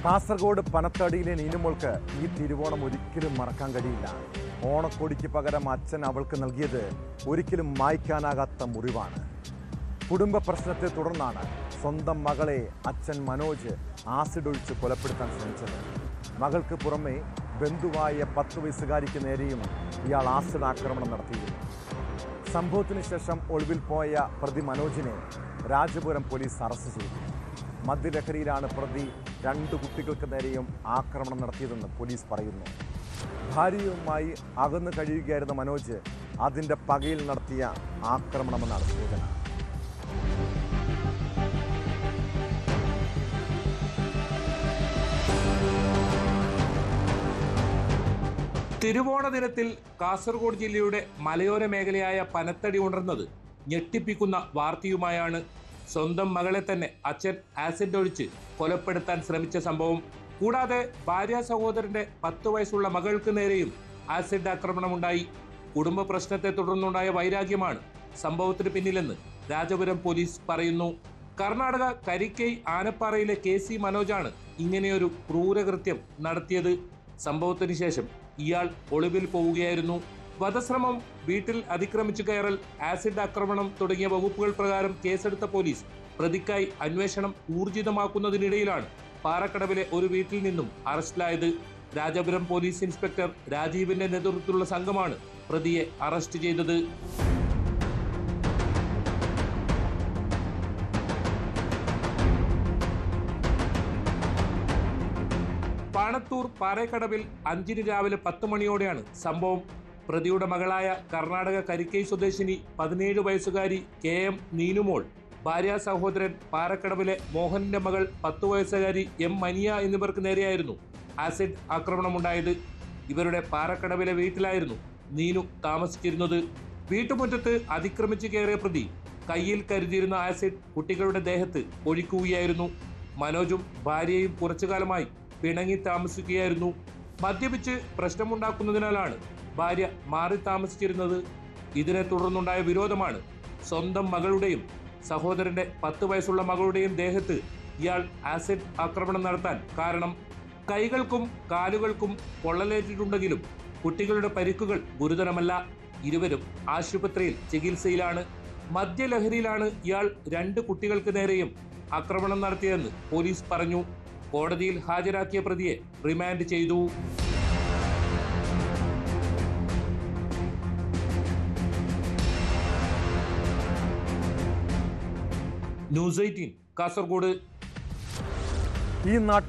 കാസർഗോഡ് പനത്തടിയിലെ നീനുമോൾക്ക് ഈ തിരുവോണം ഒരിക്കലും മറക്കാൻ കഴിയില്ല. ഓണക്കോടിക്ക് പകരം അച്ഛൻ അവൾക്ക് നൽകിയത് ഒരിക്കലും മായ്ക്കാനാകാത്ത മുറിവാണ്. കുടുംബ പ്രശ്നത്തെ തുടർന്നാണ് സ്വന്തം മകളെ അച്ഛൻ മനോജ് ആസിഡ് ഒഴിച്ച് കൊലപ്പെടുത്താൻ ശ്രമിച്ചത്. മകൾക്ക് പുറമെ ബന്ധുവായ 10 വയസ്സുകാരിക്ക് നേരെയും ഇയാൾ ആസിഡ് ആക്രമണം നടത്തിയിരുന്നു. സംഭവത്തിന് ശേഷം ഒളിവിൽ പോയ പ്രതി മനോജിനെ രാജപുരം പോലീസ് അറസ്റ്റ് ചെയ്തു. മദ്യലഹരിയിലാണ് പ്രതി 2 കുട്ടികൾക്ക് നേരെയും ആക്രമണം നടത്തിയതെന്ന് പോലീസ് പറയുന്നു. ഭാര്യയുമായി അകന്നു കഴിയുകയായിരുന്ന മനോജ് അതിൻ്റെ പകയിൽ നടത്തിയ ആക്രമണമെന്നാണ് സൂചന. തിരുവോണ ദിനത്തിൽ കാസർഗോഡ് ജില്ലയുടെ മലയോര മേഖലയായ പനത്തടി ഉണർന്നത് ഞെട്ടിപ്പിക്കുന്ന വാർത്തയുമായാണ്. സ്വന്തം മകളെ തന്നെ അച്ഛൻ ആസിഡ് ഒഴിച്ച് കൊലപ്പെടുത്താൻ ശ്രമിച്ച സംഭവം. കൂടാതെ ഭാര്യ സഹോദരന്റെ 10 വയസ്സുള്ള മകൾക്ക് നേരെയും ആസിഡ് ആക്രമണമുണ്ടായി. കുടുംബ പ്രശ്നത്തെ തുടർന്നുണ്ടായ വൈരാഗ്യമാണ് സംഭവത്തിന് പിന്നിലെന്ന് രാജപുരം പോലീസ് പറയുന്നു. കർണാടക കരിക്കൈ ആനപ്പാറയിലെ KC മനോജാണ് ഇങ്ങനെയൊരു ക്രൂരകൃത്യം നടത്തിയത്. സംഭവത്തിന് ശേഷം ഇയാൾ ഒളിവിൽ പോവുകയായിരുന്നു. വധശ്രമം, വീട്ടിൽ അതിക്രമിച്ചു കയറൽ, ആസിഡ് ആക്രമണം തുടങ്ങിയ വകുപ്പുകൾ പ്രകാരം കേസെടുത്ത പോലീസ് പ്രതിക്കായി അന്വേഷണം ഊർജിതമാക്കുന്നതിനിടയിലാണ് പാറക്കടവിലെ ഒരു വീട്ടിൽ നിന്നും അറസ്റ്റിലായത്. രാജപുരം പോലീസ് ഇൻസ്പെക്ടർ രാജീവിന്റെ നേതൃത്വത്തിലുള്ള സംഘമാണ് പ്രതിയെ അറസ്റ്റ് ചെയ്തത്. പാണത്തൂർ പാറേക്കടവിൽ 5 രാവിലെ 10 മണിയോടെയാണ് സംഭവം. പ്രതിയുടെ മകളായ കർണാടക കരിക്കൈ സ്വദേശിനി 17 വയസ്സുകാരി KM നീനുമോൾ, ഭാര്യ സഹോദരൻ പാറക്കടവിലെ മോഹന്റെ മകൾ 10 വയസ്സുകാരി M മനിയ എന്നിവർക്ക് നേരെയായിരുന്നു ആസിഡ് ആക്രമണമുണ്ടായത്. ഇവരുടെ പാറക്കടവിലെ വീട്ടിലായിരുന്നു നീനു താമസിച്ചിരുന്നത്. വീട്ടുമുറ്റത്ത് അതിക്രമിച്ചു കയറിയ പ്രതി കയ്യിൽ കരുതിയിരുന്ന ആസിഡ് കുട്ടികളുടെ ദേഹത്ത് ഒഴിക്കുകയായിരുന്നു. മനോജും ഭാര്യയും കുറച്ചുകാലമായി പിണങ്ങി താമസിക്കുകയായിരുന്നു. മദ്യപിച്ച് പ്രശ്നമുണ്ടാക്കുന്നതിനാലാണ് ഭാര്യ മാറി താമസിച്ചിരുന്നത്. ഇതിനെ തുടർന്നുണ്ടായ വിരോധമാണ് സ്വന്തം മകളുടെയും സഹോദരന്റെ 10 വയസ്സുള്ള മകളുടെയും ദേഹത്ത് ഇയാൾ ആസിഡ് ആക്രമണം നടത്താൻ കാരണം. കൈകൾക്കും കാലുകൾക്കും പൊള്ളലേറ്റിട്ടുണ്ടെങ്കിലും കുട്ടികളുടെ പരിക്കുകൾ ഗുരുതരമല്ല. ഇരുവരും ആശുപത്രിയിൽ ചികിത്സയിലാണ്. മദ്യലഹരിയിലാണ് ഇയാൾ 2 കുട്ടികൾക്ക് നേരെയും ആക്രമണം നടത്തിയതെന്ന് പോലീസ് പറഞ്ഞു. കോടതിയിൽ ഹാജരാക്കിയ പ്രതിയെ റിമാൻഡ് ചെയ്തു. ന്യൂസ് 18 കാസർഗോഡ്. ഈ നാട്ടിൽ